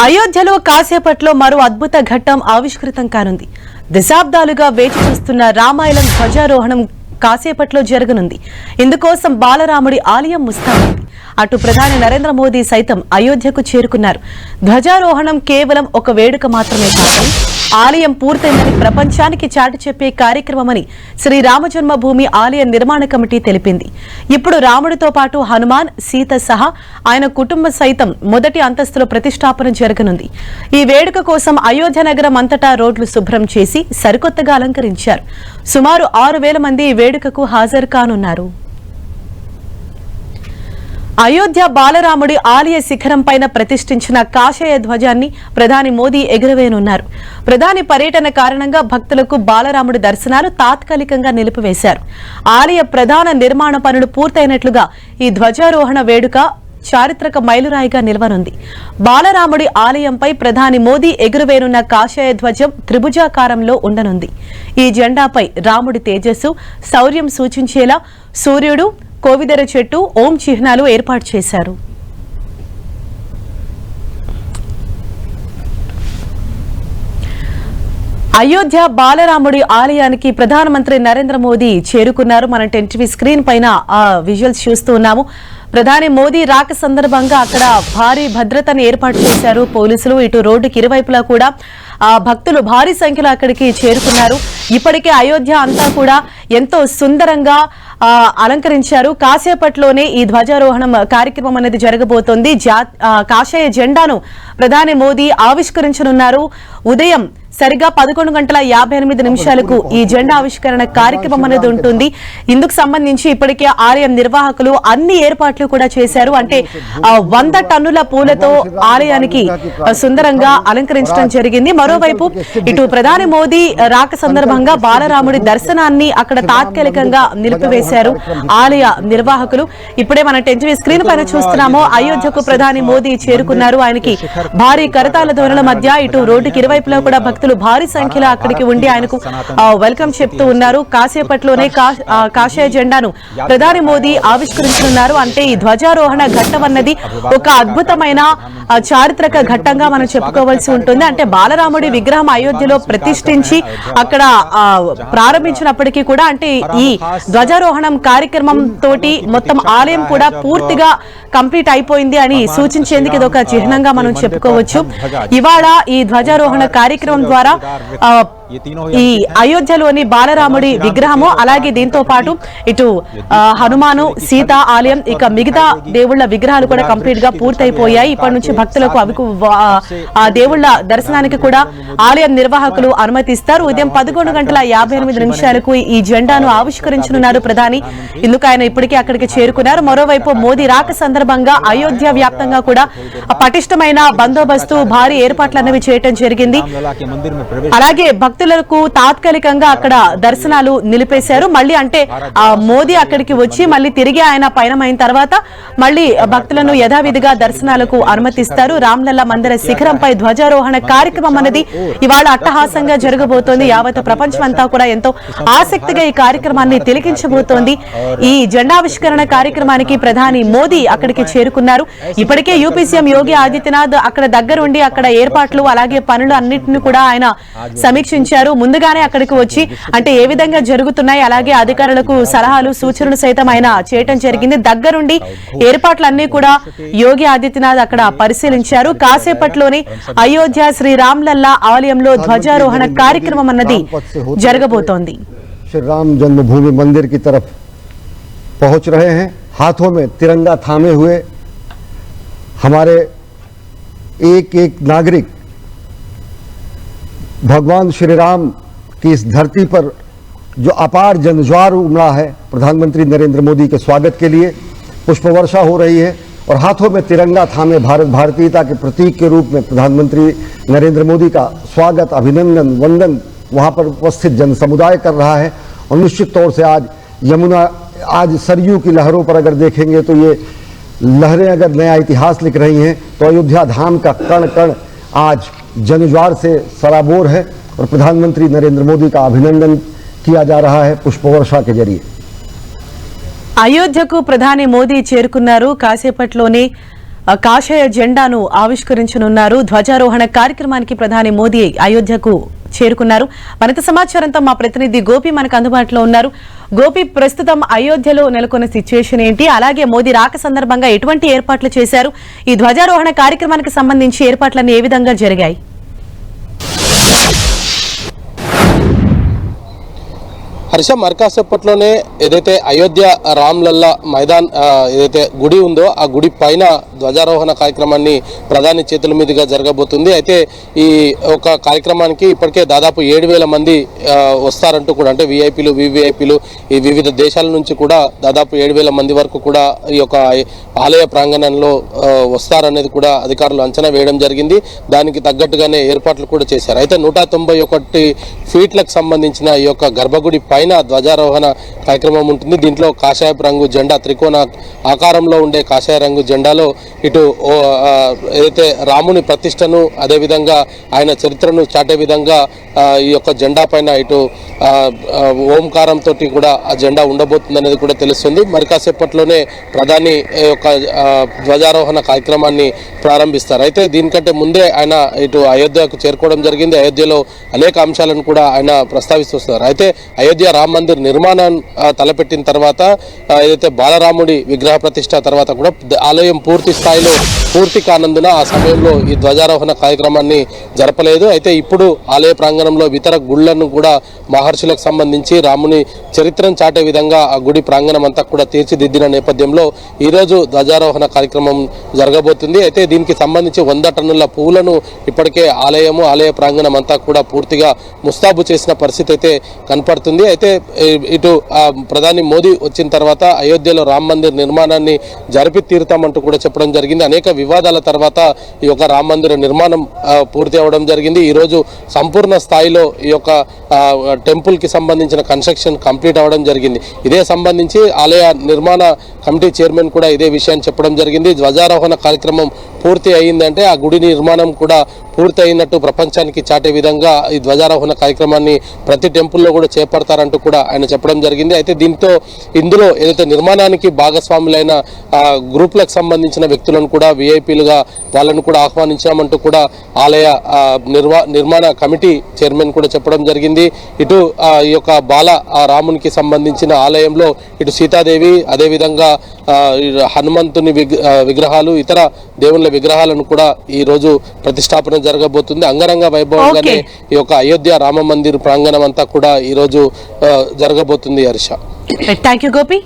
అయోధ్యలో కాసేపట్లో మరో అద్భుత ఘట్టం ఆవిష్కృతం కానుంది. దశాబ్దాలుగా వేచి చూస్తున్న రామాయణం ధ్వజారోహణం కాసేపట్లో జరగనుంది. ఇందుకోసం బాలరాముడి ఆలయం ముస్తాబైంది. అటు ప్రధాని నరేంద్ర మోదీ సైతం అయోధ్యకు చేరుకున్నారు. ధ్వజారోహణం కేవలం ఒక వేడుక మాత్రమే కాదని ఆలయం పూర్తయిందని ప్రపంచానికి చాటి చెప్పే కార్యక్రమమని శ్రీరామ జన్మభూమి ఆలయ నిర్మాణ కమిటీ తెలిపింది. ఇప్పుడు రాముడితో పాటు హనుమాన్, సీత సహా ఆయన కుటుంబం సైతం మొదటి అంతస్తులో ప్రతిష్టాపన జరగనుంది. ఈ వేడుక కోసం అయోధ్య నగరం అంతటా రోడ్లు శుభ్రం చేసి సరికొత్తగా అలంకరించారు. సుమారు 6,000 మంది ఈ వేడుకకు హాజరు కానున్నారు. అయోధ్య బాలరాముడి ఆలయ శిఖరం పైన ప్రతిష్ఠించిన కాషాయ ధ్వజాన్ని ప్రధాని మోదీ ఎగురవేయనున్నారు. ప్రధాని పర్యటన కారణంగా భక్తులకు బాలరాముడి దర్శనాలు తాత్కాలికంగా నిలిపివేశారు. ఆలయ ప్రధాన నిర్మాణ పనులు పూర్తయినట్లుగా ఈ ధ్వజారోహణ వేడుక చారిత్రక మైలురాయిగా నిలవనుంది. బాలరాముడి ఆలయంపై ప్రధాని మోదీ ఎగురవేనున్న కాషాయ ధ్వజం త్రిభుజాకారంలో ఉండనుంది. ఈ జెండాపై రాముడి తేజస్సు, శౌర్యం సూచించేలా సూర్యుడు, కోవిదర చెట్టు, ఓం చిహ్నాలు ఏర్పాటు చేశారు. అయోధ్య బాలరాముడి ఆలయానికి ప్రధానమంత్రి నరేంద్ర మోదీ చేరుకున్నారు. మన టీవీ స్క్రీన్ పైన ఆ విజువల్స్ చూస్తూ ఉన్నాము. ప్రధాని మోదీ రాక సందర్భంగా అక్కడ భారీ భద్రతను ఏర్పాటు చేశారు పోలీసులు. ఇటు రోడ్డుకి ఇరువైపులా కూడా భక్తులు భారీ సంఖ్యలో అక్కడికి చేరుకున్నారు. ఇప్పటికే అయోధ్య అంతా కూడా ఎంతో సుందరంగా అలంకరించారు. కాసేపట్లోనే ఈ ధ్వజారోహణం కార్యక్రమం అనేది జరగబోతోంది. కాషాయ జెండాను ప్రధాని మోదీ ఆవిష్కరించనున్నారు. ఉదయం సరిగా 11:58 ఈ జెండా ఆవిష్కరణ కార్యక్రమం అనేది ఉంటుంది. ఇందుకు సంబంధించి ఇప్పటికే ఆలయం నిర్వాహకులు అన్ని ఏర్పాట్లు కూడా చేశారు. అంటే 100 టన్నుల పూలతో ఆలయానికి సుందరంగా అలంకరించడం జరిగింది. మరోవైపు ఇటు ప్రధాని మోదీ రాక సందర్భంగా బాలరాముడి దర్శనాన్ని అక్కడ తాత్కాలికంగా నిలిపివేశారు ఆలయ నిర్వాహకులు. ఇప్పుడే మన టీవీ స్క్రీన్ పైన చూస్తున్నామో అయోధ్యకు ప్రధాని మోదీ చేరుకున్నారు. ఆయనకి భారీ కరతాళ ధ్వనుల మధ్య ఇటు రోడ్డుకి ఇరువైపులా కూడా భక్తులు భారీ సంఖ్యలో అక్కడికి ఉండి ఆయనకు వెల్కమ్ చెప్తూ ఉన్నారు. కాసేపట్లోనే కాషాయ జెండాను ప్రధాని మోదీ ఆవిష్కరించనున్నారు. అంటే ఈ ధ్వజారోహణ ఘట్టం అన్నది ఒక అద్భుతమైన చారిత్రక ఘట్టంగా మనం చెప్పుకోవాల్సి ఉంటుంది. అంటే బాలరాముడి విగ్రహం అయోధ్యలో ప్రతిష్ఠించి అక్కడ ప్రారంభించినప్పటికీ కూడా అంటే ఈ ధ్వజారోహణం కార్యక్రమం తోటి మొత్తం ఆలయం కూడా పూర్తిగా కంప్లీట్ అయిపోయింది అని సూచించేందుకు ఇది ఒక చిహ్నంగా మనం చెప్పుకోవచ్చు. ఇవాళ ఈ ధ్వజారోహణ కార్యక్రమం ద్వారా ఈ అయోధ్యలోని బాలరాముడి విగ్రహము, అలాగే దీంతో పాటు ఇటు హనుమాను, సీత ఆలయం, ఇక మిగతా దేవుళ్ల విగ్రహాలు కూడా కంప్లీట్ గా పూర్తయిపోయాయి. ఇప్పటి నుంచి భక్తులకు ఆ దేవుళ్ల దర్శనానికి కూడా ఆలయం నిర్వాహకులు అనుమతిస్తారు. ఉదయం 11:58 ఈ జెండాను ఆవిష్కరించనున్నారు ప్రధాని. ఇందుకు ఆయన ఇప్పటికే అక్కడికి చేరుకున్నారు. మరోవైపు మోదీ రాక సందర్భంగా అయోధ్య వ్యాప్తంగా కూడా పటిష్టమైన బందోబస్తు, భారీ ఏర్పాట్లు అనేవి చేయడం జరిగింది. అలాగే భక్తులకు తాత్కాలికంగా అక్కడ దర్శనాలు నిలిపేశారు. మళ్ళీ అంటే మోదీ అక్కడికి వచ్చి మళ్ళీ తిరిగి ఆయన పయనమైన తర్వాత మళ్ళీ భక్తులను యథావిధిగా దర్శనాలకు అనుమతిస్తారు. రామ్లల్ల మందిర శిఖరంపై ధ్వజారోహణ కార్యక్రమం అనేది ఇవాళ అట్టహాసంగా జరగబోతోంది. యావత్ ప్రపంచం అంతా కూడా ఎంతో ఆసక్తిగా ఈ కార్యక్రమాన్ని తిలకించబోతోంది. ఈ జెండావిష్కరణ కార్యక్రమానికి ప్రధాని మోదీ అక్కడికి చేరుకున్నారు. ఇప్పటికే యూపీ సీఎం యోగి ఆదిత్యనాథ్ అక్కడ దగ్గరుండి అక్కడ ఏర్పాట్లు అలాగే పనులు అన్నింటినీ కూడా ఆయన సమీక్షించారు. ముందుగానే అక్కడికి వచ్చి అంటే ఏ విధంగా జరుగుతున్నాయి, అలాగే అధికారులకు సలహాలు, సూచనలు సైతం ఆయన చేయటం జరిగింది. దగ్గరుండి ఏర్పాట్లన్నీ కూడా యోగి ఆదిత్యనాథ్ అక్కడ పరిశీలించారు. కాసేపట్లోనే అయోధ్య శ్రీరామ్లల్లా ఆలయంలో ధ్వజారోహణ కార్యక్రమం అన్నది జరగబోతోంది. श्री राम जन्मभूमि मंदिर की तरफ पहुंच रहे हैं। हाथों में तिरंगा थामे हुए हमारे एक एक नागरिक भगवान श्री राम की इस धरती पर जो अपार जनज्वार उमड़ा है, प्रधानमंत्री नरेंद्र मोदी के स्वागत के लिए पुष्प वर्षा हो रही है और हाथों में तिरंगा थामे भारत भारतीयता के प्रतीक के रूप में प्रधानमंत्री नरेंद्र मोदी का स्वागत, अभिनंदन, वंदन वहाँ पर उपस्थित जन समुदाय कर रहा है। और निश्चित तौर से आज यमुना, आज सरयू की लहरों पर अगर देखेंगे तो ये लहरें अगर नया इतिहास लिख रही हैं, तो अयोध्या धाम का कण कण आज जनज्वार से सराबोर है और प्रधानमंत्री नरेंद्र मोदी का अभिनंदन किया जा रहा है पुष्प वर्षा के जरिए। అయోధ్యకు ప్రధాని మోదీ చేరుకున్నారు. కాసేపట్లోనే కాషాయ జెండాను ఆవిష్కరించనున్నారు. ధ్వజారోహణ కార్యక్రమానికి ప్రధాని మోదీ అయోధ్యకు చేరుకున్నారు. మరింత సమాచారంతో మా ప్రతినిధి గోపి మనకు అందుబాటులో ఉన్నారు. గోపి, ప్రస్తుతం అయోధ్యలో నెలకొన్న సిచ్యువేషన్ ఏంటి, అలాగే మోదీ రాక సందర్భంగా ఎటువంటి ఏర్పాట్లు చేశారు, ఈ ధ్వజారోహణ కార్యక్రమానికి సంబంధించి ఏర్పాట్లన్నీ ఏ విధంగా జరిగాయి? హర్ష, మరికాసేపట్లోనే ఏదైతే అయోధ్య రామ్లల్లా మైదాన్ ఏదైతే గుడి ఉందో ఆ గుడి పైన ధ్వజారోహణ కార్యక్రమాన్ని ప్రధాని చేతుల మీదుగా జరగబోతుంది. అయితే ఈ ఒక కార్యక్రమానికి ఇప్పటికే దాదాపు 7,000 మంది వస్తారంటూ కూడా, అంటే విఐపీలు, వివిఐపీలు ఈ వివిధ దేశాల నుంచి కూడా దాదాపు 7,000 మంది వరకు కూడా ఈ యొక్క ఆలయ ప్రాంగణంలో వస్తారనేది కూడా అధికారులు అంచనా వేయడం జరిగింది. దానికి తగ్గట్టుగానే ఏర్పాట్లు కూడా చేశారు. అయితే 191 ఫీట్లకు సంబంధించిన ఈ యొక్క గర్భగుడి పైన ధ్వజారోహణ కార్యక్రమం ఉంటుంది. దీంట్లో కాషాయపు రంగు జెండా, త్రికోణ ఆకారంలో ఉండే కాషాయ రంగు జెండాలో ఇటు ఏదైతే రాముని ప్రతిష్టను, అదేవిధంగా ఆయన చరిత్రను చాటే విధంగా ఈ యొక్క జెండా పైన ఇటు ఓంకారంతో కూడా ఆ జెండా ఉండబోతుంది అనేది కూడా తెలుస్తుంది. మరి కాసేపట్లోనే ప్రధాని యొక్క ధ్వజారోహణ కార్యక్రమాన్ని ప్రారంభిస్తారు. అయితే దీనికంటే ముందే ఆయన ఇటు అయోధ్యకు చేరుకోవడం జరిగింది. అయోధ్యలో అనేక అంశాలను కూడా ఆయన ప్రస్తావిస్తున్నారు. అయితే అయోధ్య రామ మందిర్ నిర్మాణం తలపెట్టిన తర్వాత, ఏదైతే బాలరాముడి విగ్రహ ప్రతిష్ట తర్వాత కూడా ఆలయం పూర్తి స్థాయిలో పూర్తి కానందున ఆ సమయంలో ఈ ధ్వజారోహణ కార్యక్రమాన్ని జరపలేదు. అయితే ఇప్పుడు ఆలయ ప్రాంగణంలో ఇతర గుళ్లను కూడా మహర్షులకు సంబంధించి రాముని చరిత్రను చాటే విధంగా ఆ గుడి ప్రాంగణం అంతా కూడా తీర్చిదిద్దిన నేపథ్యంలో ఈరోజు ధ్వజారోహణ కార్యక్రమం జరగబోతుంది. అయితే దీనికి సంబంధించి 100 టన్నుల పువ్వులను ఇప్పటికే ఆలయ ప్రాంగణం అంతా కూడా పూర్తిగా ముస్తాబు చేసిన పరిస్థితి అయితే కనపడుతుంది. అయితే ఇటు ప్రధాని మోదీ వచ్చిన తర్వాత అయోధ్యలో రామ మందిర్ నిర్మాణాన్ని జరిపి తీరుతామంటూ కూడా చెప్పడం జరిగింది. అనేక వివాదాల తర్వాత ఈ యొక్క రామ మందిర నిర్మాణం పూర్తి అవ్వడం జరిగింది. ఈరోజు సంపూర్ణ స్థాయిలో ఈ యొక్క టెంపుల్కి సంబంధించిన కన్స్ట్రక్షన్ కంప్లీట్ అవ్వడం జరిగింది. ఇదే సంబంధించి ఆలయ నిర్మాణ కమిటీ చైర్మన్ కూడా ఇదే విషయాన్ని చెప్పడం జరిగింది. ధ్వజారోహణ కార్యక్రమం పూర్తి అయిందంటే ఆ గుడి నిర్మాణం కూడా పూర్తి అయినట్టు ప్రపంచానికి చాటే విధంగా ఈ ధ్వజారోహణ కార్యక్రమాన్ని ప్రతి టెంపుల్లో కూడా చేపడతారంటూ కూడా ఆయన చెప్పడం జరిగింది. అయితే దీంతో ఇందులో ఏదైతే నిర్మాణానికి భాగస్వాములైన గ్రూపులకు సంబంధించిన వ్యక్తులను కూడా విఐపీలుగా వాళ్ళను కూడా ఆహ్వానించామంటూ కూడా ఆలయ నిర్మాణ కమిటీ చైర్మన్ కూడా చెప్పడం జరిగింది. ఇటు ఈ యొక్క రామునికి సంబంధించిన ఆలయంలో ఇటు సీతాదేవి, అదేవిధంగా హనుమంతుని విగ్రహాలు, ఇతర దేవుళ్ళ విగ్రహాలను కూడా ఈ రోజు ప్రతిష్టాపన జరగబోతుంది. అంగరంగ వైభవంగానే ఈ యొక్క అయోధ్య రామ మందిర్ ప్రాంగణం అంతా కూడా ఈ రోజు జరగబోతుంది. హర్ష, థాంక్యూ గోపి.